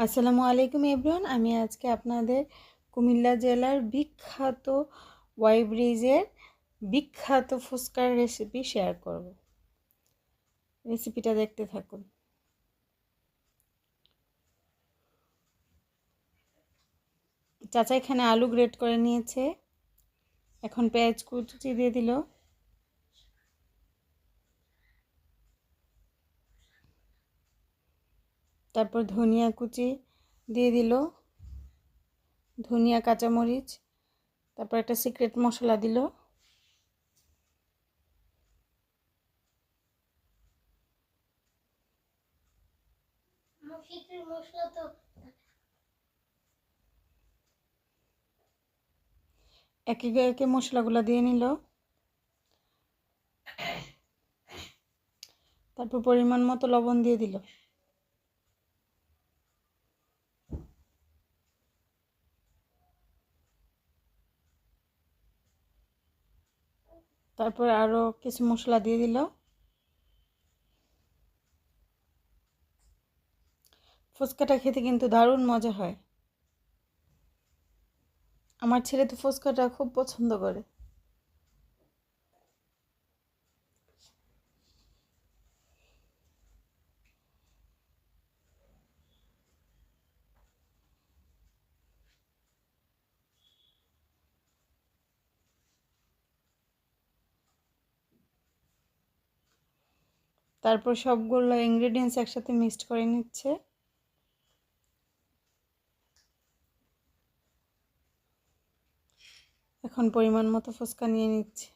আসসালামু আলাইকুম এভরিওয়ান। আমি আজকে আপনাদের কুমিল্লা জেলার বিখ্যাত ওয়াই ব্রিজের বিখ্যাত ফুচকার রেসিপি শেয়ার করব। রেসিপিটা দেখতে থাকুন। চাচা এখানে আলু গ্রেট করে নিয়েছে, এখন পেঁয়াজ কুচি দিয়ে দিল, তারপর ধনিয়া কুচি দিয়ে দিল, ধনিয়া কাঁচামরিচ, তারপর একটা সিক্রেট মশলা দিল, একে একে মশলাগুলো দিয়ে নিল, তারপর পরিমাণ মতো লবণ দিয়ে দিল। তারপর আরও কিছু মশলা দিয়ে দিল। ফুচকাটা খেতে কিন্তু দারুণ মজা হয়। আমার ছেলে তো ফুচকাটা খুব পছন্দ করে। তারপর সবগুলো ইনগ্রেডিয়েন্টস একসাথে মিক্সড করে নিচ্ছে। এখন পরিমাণ মতো ফুচকা নিয়ে নিচ্ছে।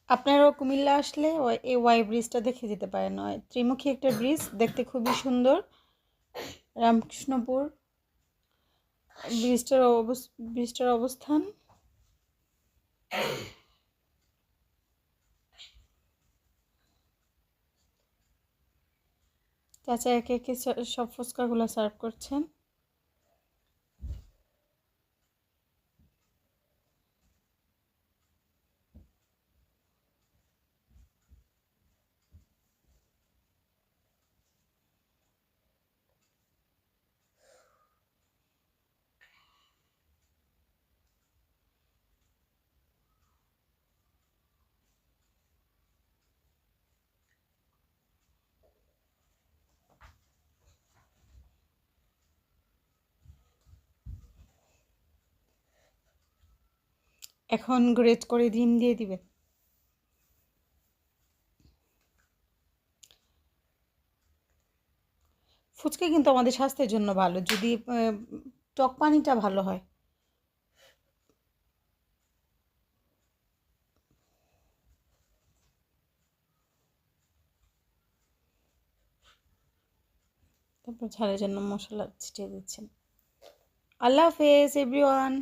আপনারাও কুমিল্লা আসলে এই ওয়াই ব্রিজটা দেখে যেতে পারেন। ত্রিমুখী একটা ব্রিজ, দেখতে খুবই সুন্দর। রামকৃষ্ণপুর ব্রিজটার অবস্থান। চাচা একে একে সব ফুচকাগুলো সার্ভ করছেন। এখন গ্রেট করে ডিম দিয়ে দিবেন। ফুচকা কিন্তু আমাদের স্বাস্থ্যের জন্য ভালো, যদি টক পানিটা ভালো হয়। তারপর ঝালের জন্য মশলা ছিটিয়ে দিচ্ছেন। আল্লাহ হাফেজ এভরিওয়ান।